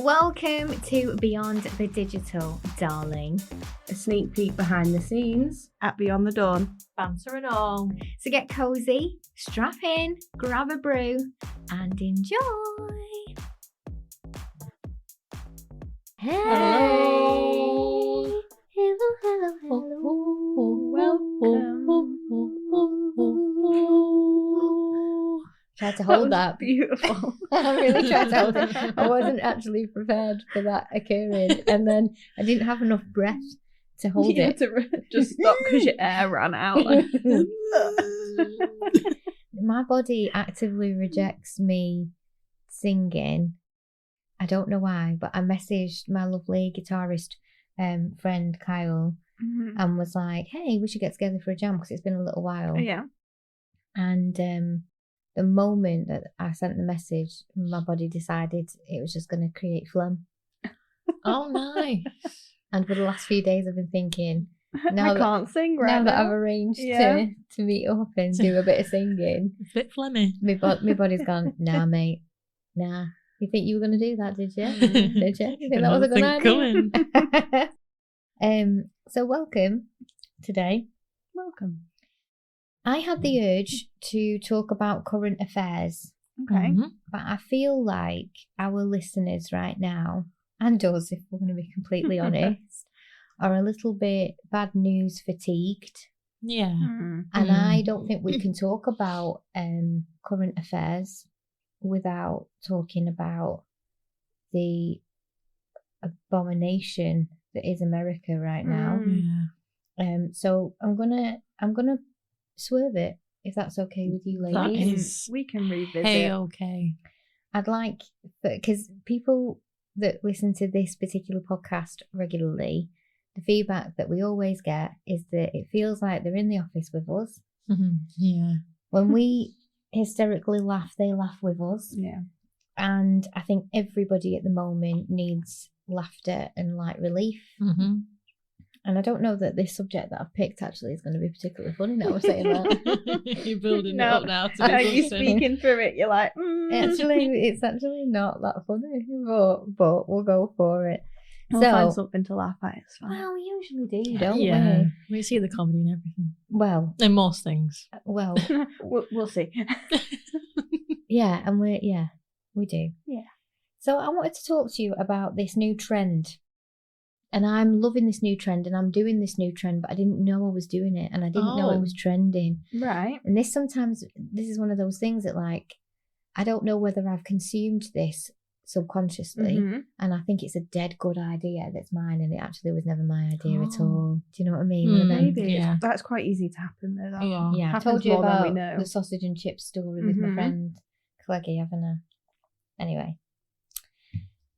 Welcome to Beyond the Digital, darling. A sneak peek behind the scenes at Beyond the Dawn. Banter and all. So get cozy, strap in, grab a brew, and enjoy. Hello. Hello. Welcome. Tried to hold that. Beautiful. I really tried to hold it. I wasn't actually prepared for that occurring, and then I didn't have enough breath to hold You it. had to just stop because your air ran out. Like, My body actively rejects me singing. I don't know why, but I messaged my lovely guitarist friend Kyle and was like, hey, we should get together for a jam because it's been a little while. yeah. And the moment that I sent the message, my body decided it was just going to create phlegm. Oh, nice. And for the last few days, I've been thinking, I can't sing right now that I've now. arranged Yeah. to meet up and do a bit of singing, A bit phlegmy. my body's gone, nah, mate, nah. You think you were going to do that, did you? Did you? You think that was a good idea? So welcome today. Welcome. I had the urge to talk about current affairs, Okay. Mhm. but I feel like our listeners right now, and us, if we're going to be completely honest, are a little bit bad news fatigued. Yeah. And I don't think we can talk about current affairs without talking about the abomination that is America right now. Yeah. So I'm gonna swerve it, if that's okay with you, That ladies. is We can revisit. okay. I'd like, because people that listen to this particular podcast regularly, the feedback that we always get is that it feels like they're in the office with us. Yeah. When we hysterically laugh, they laugh with us. Yeah. And I think everybody at the moment needs laughter and light relief. Mm-hmm. And I don't know that this subject that I've picked actually is going to be particularly funny now I'm saying that. You're building No. it up now. To Are be you something. speaking through it? You're like, It's actually not that funny, but we'll go for it. We'll find something to laugh at. It's fine. Well, we usually do, don't Yeah. we? We see the comedy in everything. Well, In most things. We'll see. yeah, and we do. Yeah. So I wanted to talk to you about this new trend. And I'm loving this new trend and I'm doing this new trend, but I didn't know I was doing it and I didn't know it was trending. Right. And this is one of those things that, like, I don't know whether I've consumed this subconsciously and I think it's a dead good idea that's mine and it actually was never my idea at all. Do you know what I mean? One of them- Maybe. Yeah. That's quite easy to happen though. That Yeah. Yeah, I've happens told you more than about we know. the sausage and chips story with my Mhm. friend Cleggy, haven't I? Anyway.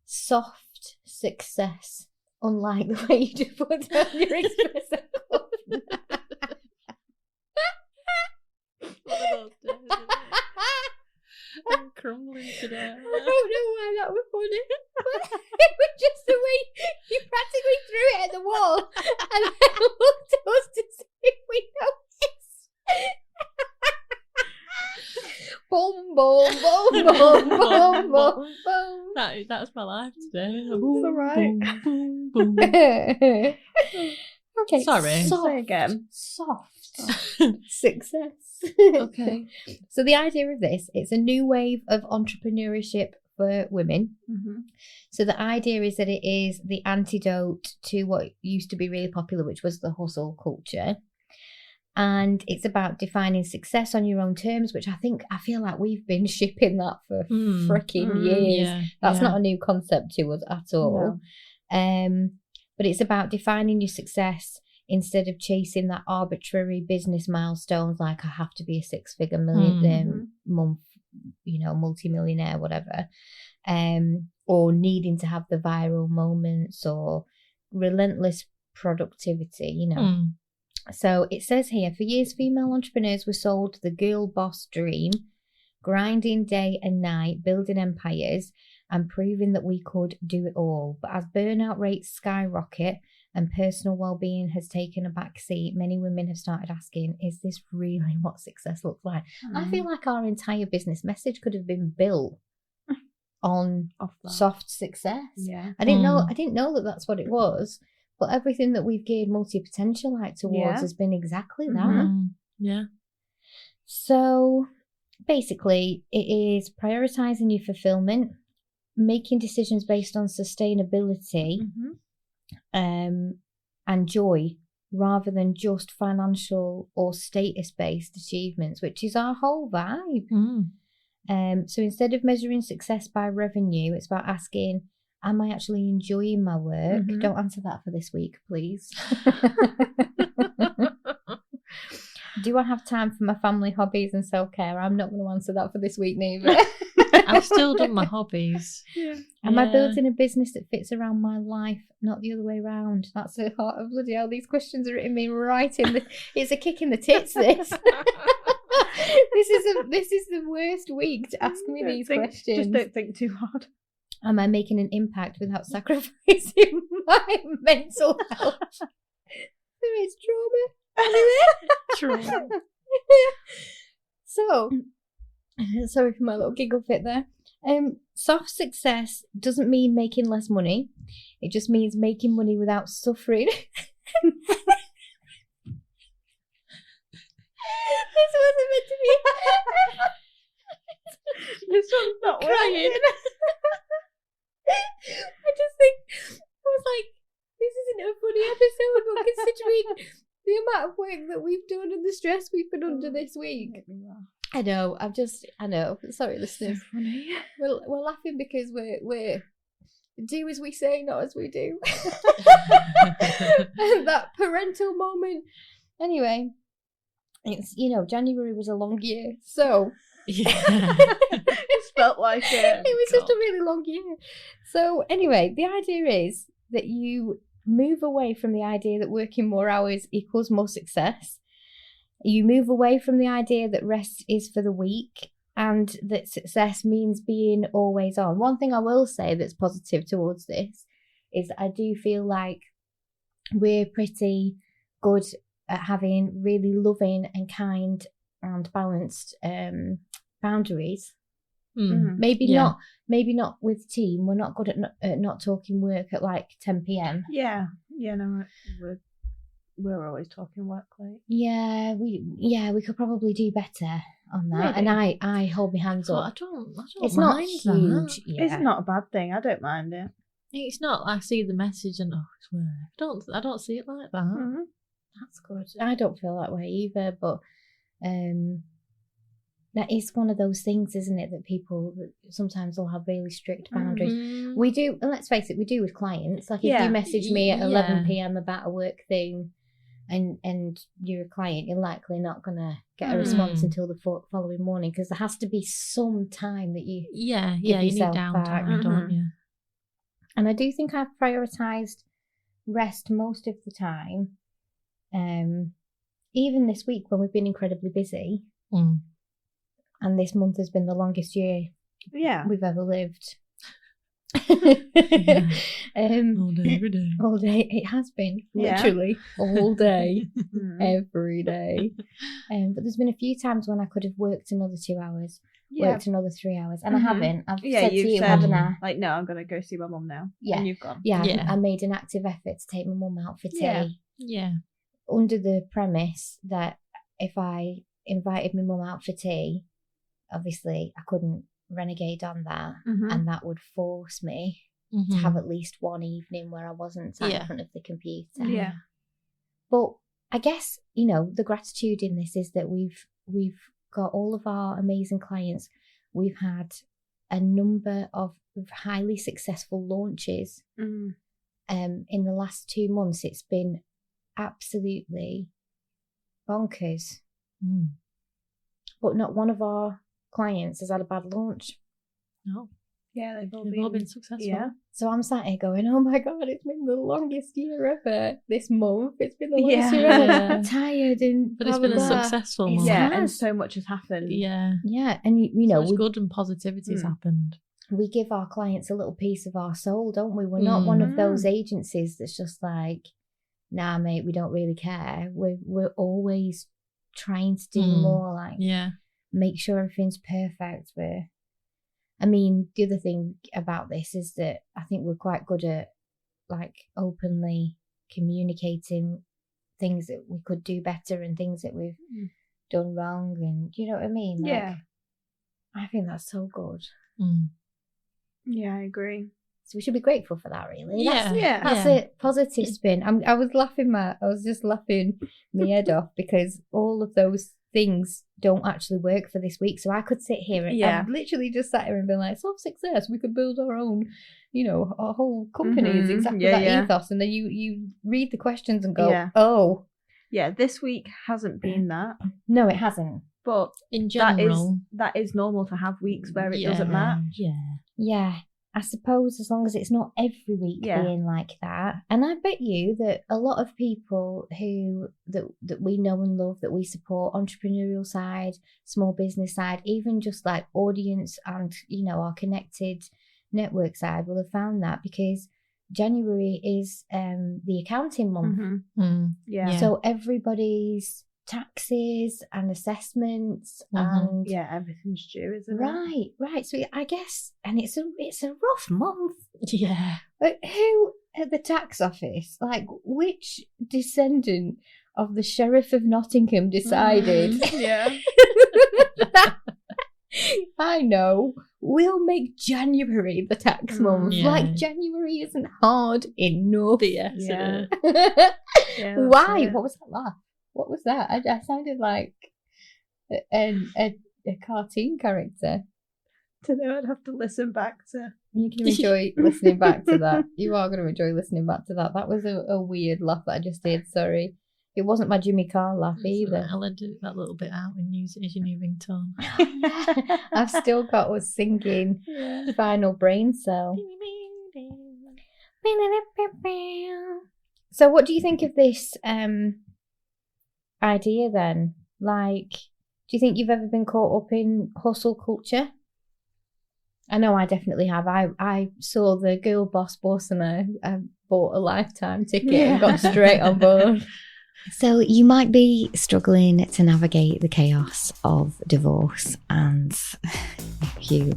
Soft success. Unlike the way you just put down your espresso cup. I'm crumbling today. I don't know why that was funny. But it was just the way you practically threw it at the wall and then looked at us to see if we noticed. Boom, boom, boom, boom, boom, boom, boom. That's my life today. It's alright. Boom, boom, boom. Okay, Sorry. Say again. Soft success. Okay. So the idea of this, it's a new wave of entrepreneurship for women. So the idea is that it is the antidote to what used to be really popular, which was the hustle culture. And it's about defining success on your own terms, which I feel like we've been shipping that for freaking years. Yeah. That's not a new concept to us at all. But it's about defining your success instead of chasing that arbitrary business milestones like I have to be a six-figure month, multi-millionaire, whatever, or needing to have the viral moments or relentless productivity, So it says here, for years, female entrepreneurs were sold the girl boss dream, grinding day and night, building empires, and proving that we could do it all. But as burnout rates skyrocket and personal well-being has taken a back seat, many women have started asking, is this really what success looks like? I feel like our entire business message could have been built on Off that. soft success. Yeah. I didn't know that that's what it was, but everything that we've geared multi-potentialite towards has been exactly that. Yeah. So basically, it is prioritising your fulfillment, making decisions based on sustainability, and joy, rather than just financial or status-based achievements, which is our whole vibe. So instead of measuring success by revenue, it's about asking, am I actually enjoying my work? Don't answer that for this week, please. Do I have time for my family, hobbies and self-care? I'm not going to answer that for this week neither. I've still done my hobbies. Am I building a business that fits around my life, not the other way around? That's the heart of bloody hell. These questions are hitting me right in the... It's a kick in the tits, this. This is the worst week to ask me these questions. Just don't think too hard. Am I making an impact without sacrificing my mental health? There is trauma. So, sorry for my little giggle fit there. Soft success doesn't mean making less money. It just means making money without suffering. This wasn't meant to be. This one's not Crying. I just think, I was like, this isn't a funny episode, but considering the amount of work that we've done and the stress we've been under this week. I know. Sorry, listeners. So funny. We're laughing because we're do as we say, not as we do. And that parental moment. Anyway, it's January was a long year, so It's felt like it. It was just a really long year. So anyway, the idea is that you move away from the idea that working more hours equals more success. You move away from the idea that rest is for the weak and that success means being always on. One thing I will say that's positive towards this is that I do feel like we're pretty good at having really loving and kind and balanced boundaries. Maybe not with team. We're not good at not talking work at like 10 p.m. No, we're always talking work late. We could probably do better on that. Really? And I hold my hands up. I don't It's mind not huge. that. Yeah. It's not a bad thing. I don't mind it. It's not. I see the message and it's work. I don't see it like that. That's good. I don't feel that way either, but that is one of those things, isn't it, that people sometimes will have really strict boundaries. We do, and let's face it, we do with clients. Like if you message me at 11 p.m. about a work thing and you're a client, you're likely not going to get a response until the following morning, because there has to be some time that you give you need yourself downtime, don't you? And I do think I've prioritised rest most of the time. Even this week when we've been incredibly busy, and this month has been the longest year we've ever lived. All day, every day. All day. It has been, literally, all day, every day. But there's been a few times when I could have worked another 2 hours, worked another 3 hours, and I haven't. I've said to you, haven't I? Like, no, I'm going to go see my mum now. Yeah. And you've gone. I made an active effort to take my mum out for tea. Yeah. Under the premise that if I invited my mum out for tea, obviously I couldn't renegade on that, and that would force me to have at least one evening where I wasn't sat in front of the computer. Yeah. But I guess, the gratitude in this is that we've got all of our amazing clients. We've had a number of highly successful launches. In the last 2 months, it's been absolutely bonkers. But not one of our clients has had a bad launch. No. Yeah, they've all been successful. Yeah. So I'm sat here going, oh my God, it's been the longest year ever this month. It's been the longest year ever. I'm tired and but it's been a successful month. Yeah, and so much has happened. Yeah, and so much good and positivity has happened. We give our clients a little piece of our soul, don't we? We're not one of those agencies that's just like, nah, mate, we don't really care. We're always trying to do more, like make sure everything's perfect. I mean, the other thing about this is that I think we're quite good at like openly communicating things that we could do better and things that we've done wrong, and you know what I mean? Like, Yeah. I think that's so good. Yeah, I agree. So we should be grateful for that, really. Yeah. That's a positive spin. I was just laughing my head off because all of those things don't actually work for this week. So I could sit here and I've literally just sat here and been like, soft success, we could build our own, you know, our whole company is exactly that ethos. And then you read the questions and go, oh. Yeah, this week hasn't been that. No, it hasn't. But in general, that is normal to have weeks where it doesn't match. Yeah. I suppose as long as it's not every week being like that. And I bet you that a lot of people that we know and love, that we support, entrepreneurial side, small business side, even just like audience and, you know, our connected network side will have found that, because January is the accounting month. So everybody's taxes and assessments and everything's due, isn't it? Right. So I guess, and it's a rough month. Yeah. But who at the tax office, like which descendant of the Sheriff of Nottingham decided? I know. We'll make January the tax month. Like January isn't hard enough. Yes. Why? What was that laugh? What was that? I sounded like a cartoon character. To know, I'd have to listen back to. You can enjoy listening back to that. You are going to enjoy listening back to that. That was a weird laugh that I just did. Sorry. It wasn't my Jimmy Carr laugh either. I'll edit that little bit out and use it as your new ringtone. I've still got us singing Final Brain Cell. So what do you think of this idea then? Like, do you think you've ever been caught up in hustle culture? I know I definitely have. I saw the girl boss and I bought a lifetime ticket and got straight on board. So you might be struggling to navigate the chaos of divorce, and if you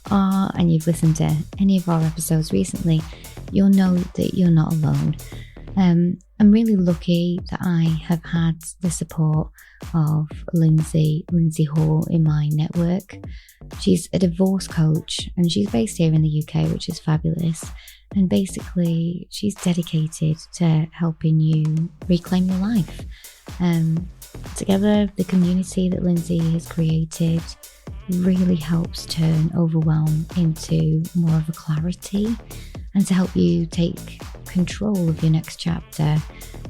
are and you've listened to any of our episodes recently, you'll know that you're not alone. I'm really lucky that I have had the support of Lindsey Hall in my network. She's a divorce coach and she's based here in the UK, which is fabulous. And basically, she's dedicated to helping you reclaim your life. Together, the community that Lindsey has created really helps turn overwhelm into more of a clarity, and to help you take control of your next chapter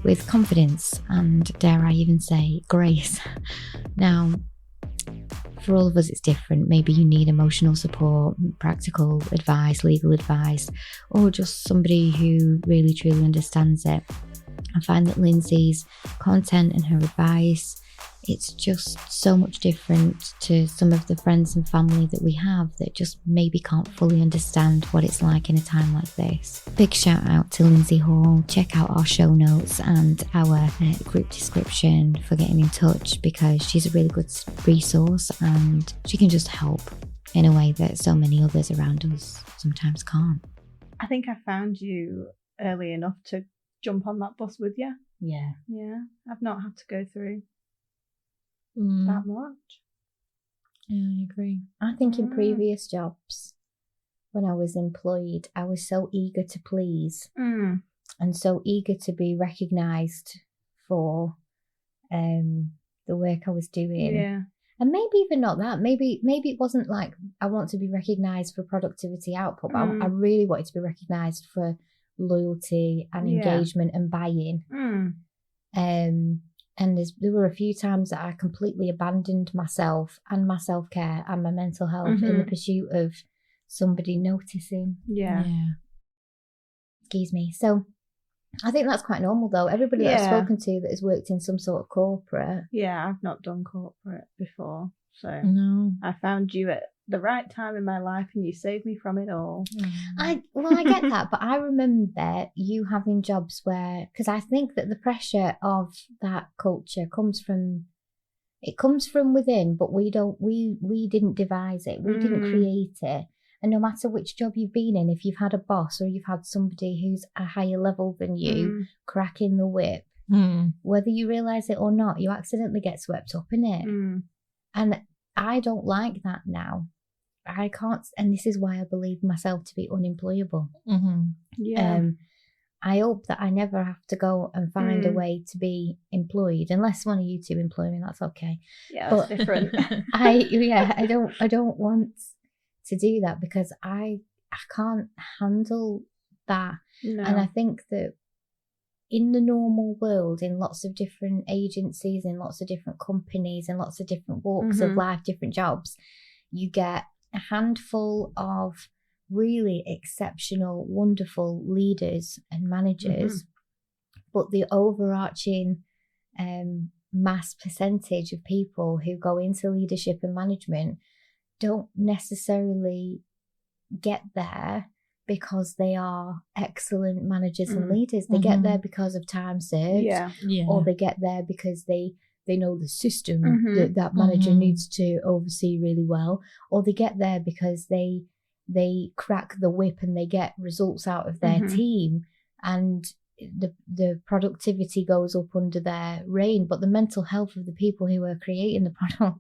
with confidence and, dare I even say, grace. Now, for all of us, it's different. Maybe you need emotional support, practical advice, legal advice, or just somebody who really truly understands it. I find that Lindsey's content and her advice, it's just so much different to some of the friends and family that we have that just maybe can't fully understand what it's like in a time like this. Big shout out to Lindsey Hall. Check out our show notes and our group description for getting in touch, because she's a really good resource and she can just help in a way that so many others around us sometimes can't. I think I found you early enough to jump on that bus with you. Yeah. I've not had to go through that much. Yeah, I agree. I think in previous jobs, when I was employed, I was so eager to please and so eager to be recognised for the work I was doing. Yeah. And maybe even not that. Maybe it wasn't like I want to be recognised for productivity output, but I really wanted to be recognised for loyalty and engagement and buy-in. And there were a few times that I completely abandoned myself and my self-care and my mental health in the pursuit of somebody noticing. Yeah. Excuse me. So I think that's quite normal though. Everybody that I've spoken to that has worked in some sort of corporate. Yeah, I've not done corporate before. So No. I found you at the right time in my life and you saved me from it all. I get that, but I remember you having jobs where, because I think that the pressure of that culture comes from within, but we didn't devise it, we didn't create it. And no matter which job you've been in, if you've had a boss or you've had somebody who's a higher level than you cracking the whip, whether you realise it or not, you accidentally get swept up in it. And I don't like that now. I can't, and this is why I believe myself to be unemployable. I hope that I never have to go and find a way to be employed, unless one of you two employ me. That's okay. Yeah, that's different. I don't want to do that because I can't handle that. No. And I think that in the normal world, in lots of different agencies, in lots of different companies, and lots of different walks of life, different jobs, you get a handful of really exceptional, wonderful leaders and managers, but the overarching mass percentage of people who go into leadership and management don't necessarily get there because they are excellent managers and leaders. They get there because of time served, or they get there because they know the system that manager needs to oversee really well, or they get there because they crack the whip and they get results out of their team, and the productivity goes up under their reign, but the mental health of the people who are creating the product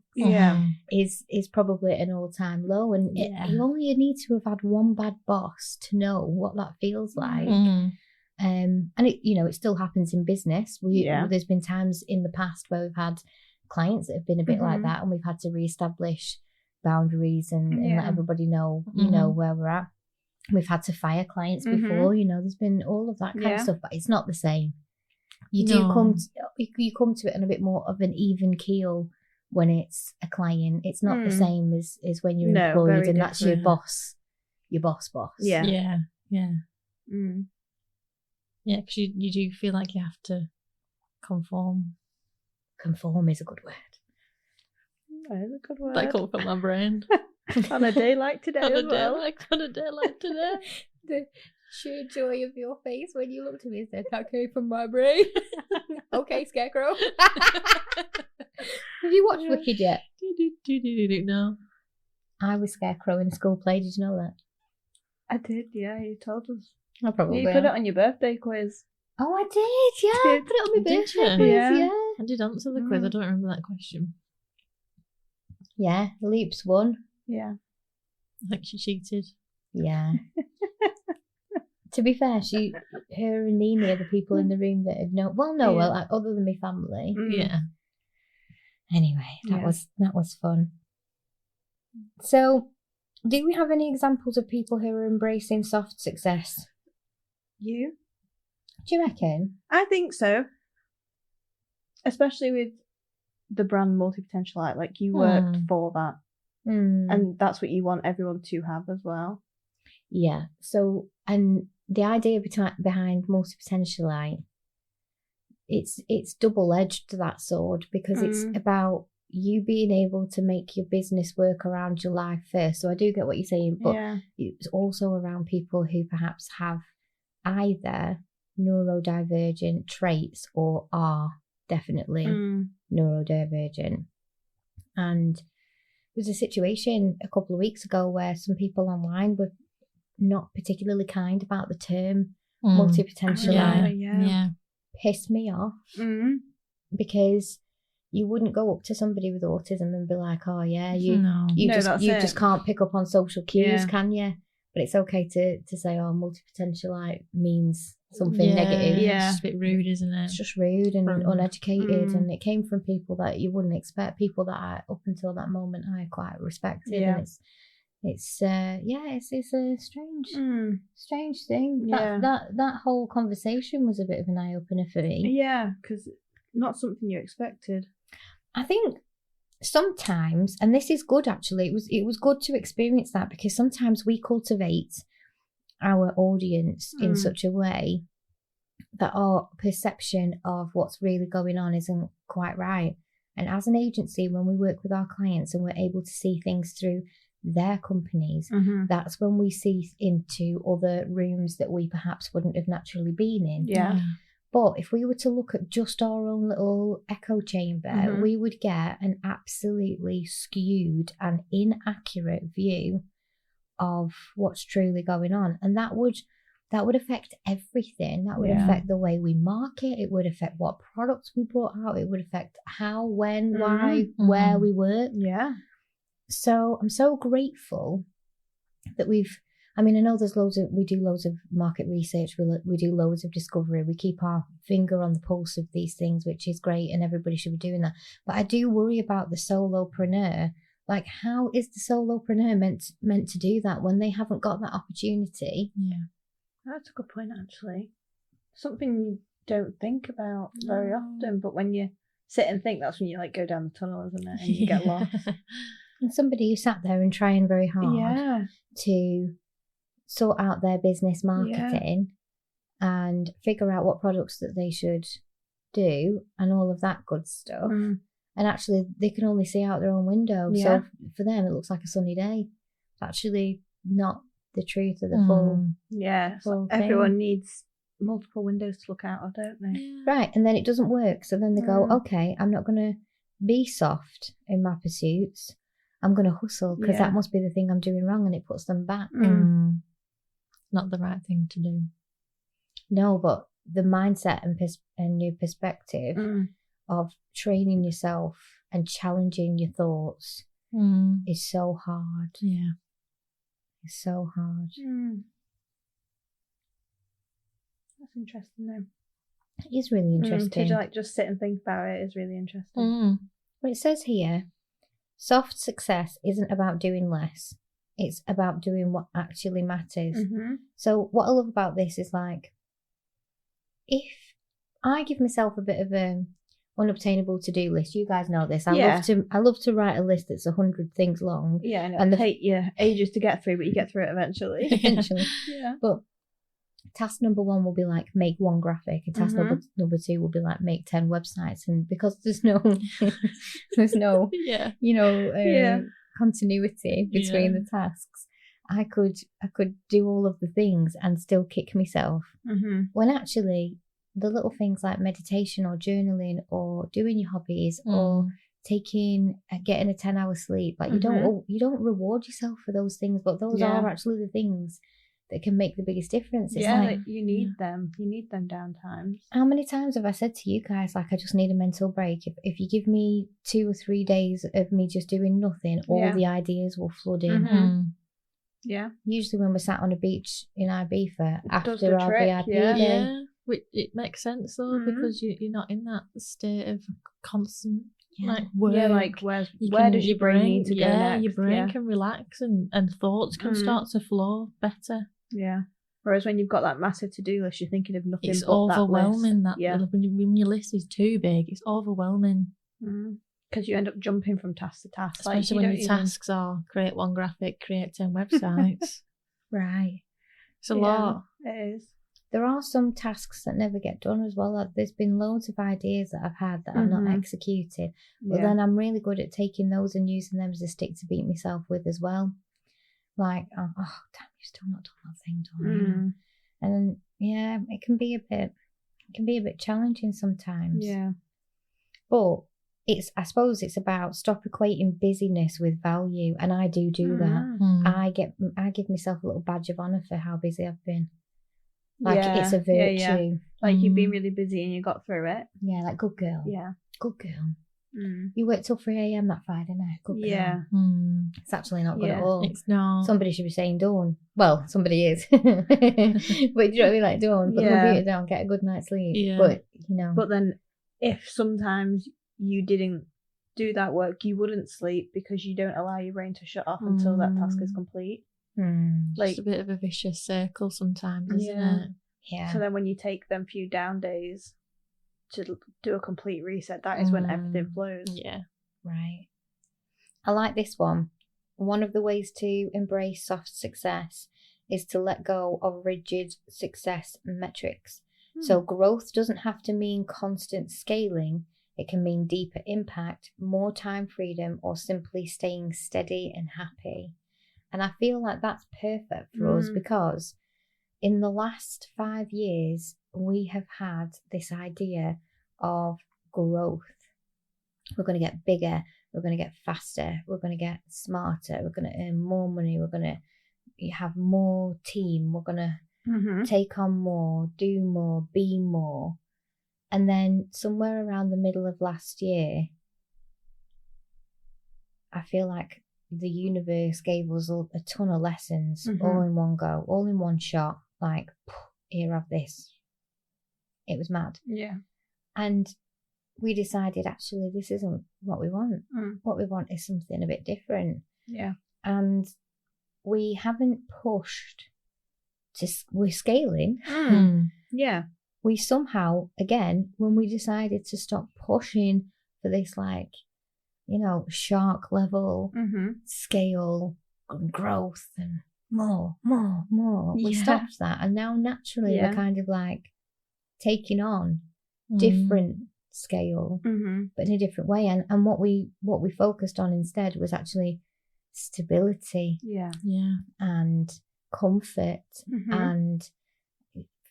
is probably at an all-time low. And you only need to have had one bad boss to know what that feels like. And it still happens in business. There's been times in the past where we've had clients that have been a bit like that, and we've had to reestablish boundaries and let everybody know, where we're at. We've had to fire clients before, there's been all of that kind of stuff, but it's not the same. You come to it on a bit more of an even keel when it's a client. It's not the same as when you're employed and that's your boss. Yeah, because you do feel like you have to conform. Conform is a good word. That is a good word. That comes from my brain. On a day like today on as a day well. like today. The sheer joy of your face when you looked at me and said, that came from my brain. Okay, Scarecrow. Have you watched Wicked yet? No. I was Scarecrow in a school play. Did you know that? I did, yeah, you told us. I probably You put it on your birthday quiz. Oh, I did, yeah. I put it on my Did birthday you? quiz, Yeah. I did answer the quiz. I don't remember that question. Yeah, Leaps won. Yeah. I think she cheated. Yeah. To be fair, her and Nini are the people in the room that have known. Well, other than my family. Yeah. Anyway, that was fun. So, do we have any examples of people who are embracing soft success? You? Do you reckon? I think so. Especially with the brand multi-potentialite, like you worked for that. And that's what you want everyone to have as well. Yeah. So, and the idea behind multi-potentialite, it's double-edged, that sword, because it's about you being able to make your business work around your life first. So I do get what you're saying, but it's also around people who perhaps have either neurodivergent traits or are definitely neurodivergent. And there was a situation a couple of weeks ago where some people online were not particularly kind about the term multi-potentialite. Yeah. Pissed me off because you wouldn't go up to somebody with autism and be like, oh yeah, you just can't pick up on social cues, can you? But it's okay to say, oh, multi-potentialite means something negative. Yeah, it's just a bit rude, isn't it? It's just rude and uneducated, and it came from people that you wouldn't expect, people that up until that moment I quite respected. And it's a strange thing. That whole conversation was a bit of an eye opener for me. Yeah, because not something you expected. I think sometimes, and this is good actually, it was good to experience that, because sometimes we cultivate our audience in such a way that our perception of what's really going on isn't quite right. And as an agency, when we work with our clients and we're able to see things through their companies, that's when we see into other rooms that we perhaps wouldn't have naturally been in. Yeah. But if we were to look at just our own little echo chamber, we would get an absolutely skewed and inaccurate view of what's truly going on. And that would affect everything. That would affect the way we market. It would affect what products we brought out. It would affect how, when, why, where we work. Yeah. So I'm so grateful that I know we do loads of market research. We do loads of discovery. We keep our finger on the pulse of these things, which is great, and everybody should be doing that. But I do worry about the solopreneur. Like, how is the solopreneur meant to do that when they haven't got that opportunity? Yeah. That's a good point, actually. Something you don't think about very often, but when you sit and think, that's when you like go down the tunnel, isn't it? And you get lost. And somebody who sat there and trying very hard to sort out their business marketing and figure out what products that they should do and all of that good stuff. And actually, they can only see out their own window. Yeah. So for them, it looks like a sunny day. It's actually not the truth of the full. Yeah. Full everyone needs multiple windows to look out of, don't they? Yeah. Right. And then it doesn't work. So then they go, okay, I'm not going to be soft in my pursuits. I'm going to hustle because that must be the thing I'm doing wrong. And it puts them back. Not the right thing to do. No, but the mindset and new perspective of training yourself and challenging your thoughts is so hard. Yeah. It's so hard. That's interesting, though. It is really interesting. To just sit and think about it is really interesting. But it says here, soft success isn't about doing less. It's about doing what actually matters. So what I love about this is, like, if I give myself a bit of a unobtainable to-do list, you guys know this. I love to write a list that's 100 things long. Yeah, and it'll take you ages to get through, but you get through it eventually. Yeah. But task number 1 will be like, make 1 graphic, and task number 2 will be like, make 10 websites. And because there's no continuity between the tasks, I could do all of the things and still kick myself. When actually the little things like meditation or journaling or doing your hobbies or getting a 10-hour sleep, like you don't reward yourself for those things, but those are actually the things that can make the biggest difference. It's like you need them. You need them downtimes. How many times have I said to you guys, like, I just need a mental break? If you give me 2 or 3 days of me just doing nothing, all the ideas will flood in. Yeah. Usually when we're sat on a beach in Ibiza after our trick, VIP, it makes sense though, because you're not in that state of constant like work. Yeah, like where does your brain need to go next? Your brain can relax and thoughts can start to flow better. Yeah. Whereas when you've got that massive to-do list, you're thinking of nothing it's but overwhelming. That list. When your list is too big, it's overwhelming. Because you end up jumping from task to task. Especially when your tasks are create 1 graphic, create 10 websites. Right. It's a lot. It is. There are some tasks that never get done as well. Like, there's been loads of ideas that I've had that I've not executed. But then I'm really good at taking those and using them as a stick to beat myself with as well. Like, oh damn, you've still not done that thing, don't you? And then, it can be a bit challenging sometimes. Yeah. But I suppose it's about stop equating busyness with value, and I do that. I give myself a little badge of honour for how busy I've been. Like, it's a virtue. Yeah. Like, you've been really busy and you got through it. Yeah, like, good girl. Yeah. Good girl. You worked till 3 a.m. that Friday night. Good girl. Yeah. It's actually not good at all. It's not. Somebody should be saying dawn. Well, somebody is. But do you know what I mean? Like, dawn. Put the computer down, get a good night's sleep. Yeah. But, But then if sometimes you didn't do that work, you wouldn't sleep because you don't allow your brain to shut off until that task is complete. Like, it's a bit of a vicious circle sometimes, isn't it? Yeah. So then when you take them few down days to do a complete reset, that is when everything flows. Yeah. Right. I like this one. One of the ways to embrace soft success is to let go of rigid success metrics. So growth doesn't have to mean constant scaling. It can mean deeper impact, more time freedom, or simply staying steady and happy. And I feel like that's perfect for us because in the last 5 years, we have had this idea of growth. We're going to get bigger. We're going to get faster. We're going to get smarter. We're going to earn more money. We're going to have more team. We're going to take on more, do more, be more. And then somewhere around the middle of last year, I feel like the universe gave us a ton of lessons all in one go, all in one shot. Like, here, have this. It was mad. Yeah. And we decided, actually, this isn't what we want. What we want is something a bit different. Yeah. And we haven't pushed we're scaling. Yeah. We somehow, again, when we decided to stop pushing for this, like, shark level scale and growth and more, we stopped that. And now naturally we're kind of like taking on different scale, but in a different way. And what we focused on instead was actually stability, and comfort, and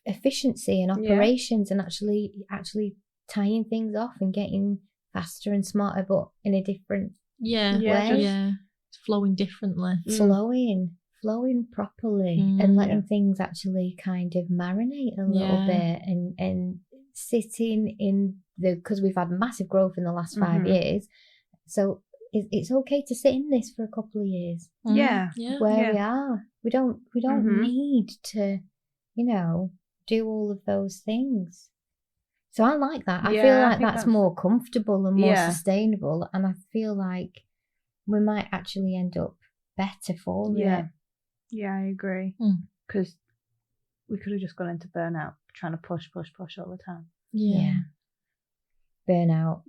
efficiency and operations, and actually tying things off and getting faster and smarter, but in a different way. It's flowing differently. Flowing properly, and letting things actually kind of marinate a little bit, and sitting in because we've had massive growth in the last 5 years, so it's okay to sit in this for a couple of years. Where we are, we don't need to, do all of those things. So I like that. I feel like that's more comfortable and more sustainable, and I feel like we might actually end up better for it. Yeah, I agree. Because we could have just gone into burnout, trying to push all the time. Yeah. Burnout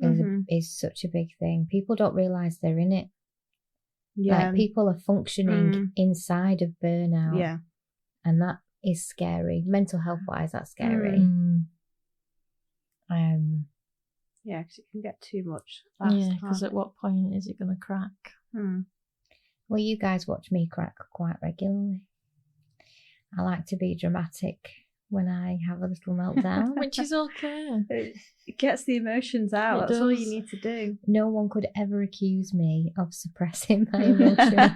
is such a big thing. People don't realise they're in it. Yeah. Like, people are functioning inside of burnout. Yeah. And that is scary. Mental health wise, that's scary. Yeah, because it can get too much. Because at what point is it going to crack? Well, you guys watch me crack quite regularly. I like to be dramatic when I have a little meltdown. Which is okay. It gets the emotions out. That's all you need to do. No one could ever accuse me of suppressing my emotions.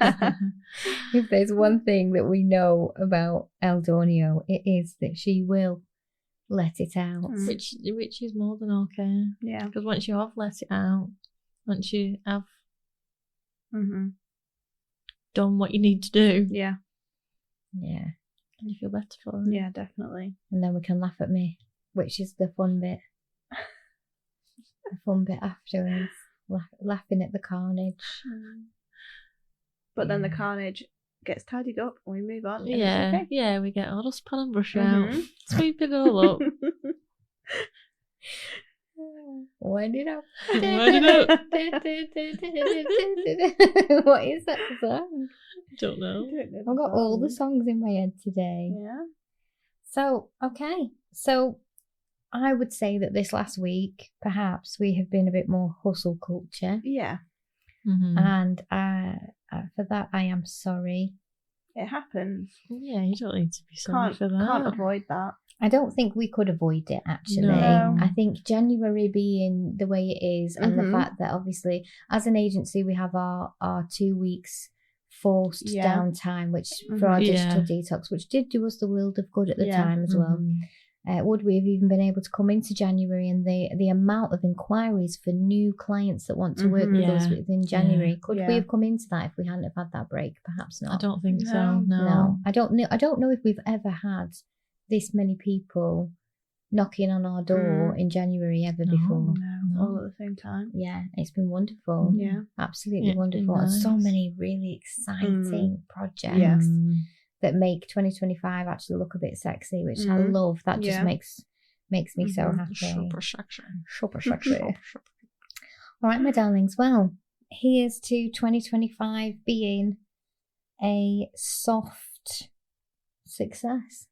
If there's one thing that we know about Eldonio, it is that she will let it out. Which is more than okay. Yeah. Because once you have let it out, once you have done what you need to do, yeah, and you feel better for it. Yeah, definitely. And then we can laugh at me, which is the fun bit. The fun bit afterwards, laughing at the carnage. But then the carnage gets tidied up and we move on. Yeah, we get our dustpan and brush out, sweep it all up. Wind it up. Wind it up. What is that song? Don't know. I've got all the songs in my head today. Yeah. So, okay. So, I would say that this last week, perhaps we have been a bit more hustle culture. Yeah. And for that, I am sorry. It happens. Yeah, you don't need to be sorry for that. Can't avoid that. I don't think we could avoid it, actually. No. I think January being the way it is, and the fact that obviously as an agency we have our 2 weeks forced downtime, which for our digital detox, which did do us the world of good at the time as well. Would we have even been able to come into January, and the amount of inquiries for new clients that want to work with us within January? Could we have come into that if we hadn't have had that break? Perhaps not. I don't think so. No. I don't know if we've ever had this many people knocking on our door in January ever before. No, all at the same time. Yeah, it's been wonderful. Yeah, absolutely wonderful. Nice. And so many really exciting projects that make 2025 actually look a bit sexy, which I love. That just makes me so happy. Super sexy. Super sexy. All right, my darlings. Well, here's to 2025 being a soft success.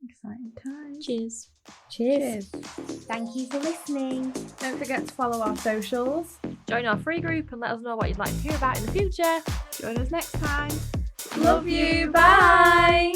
Exciting times. Cheers. Thank you for listening. Don't forget to follow our socials. Join our free group and let us know what you'd like to hear about in the future. Join us next time. Love you. Bye.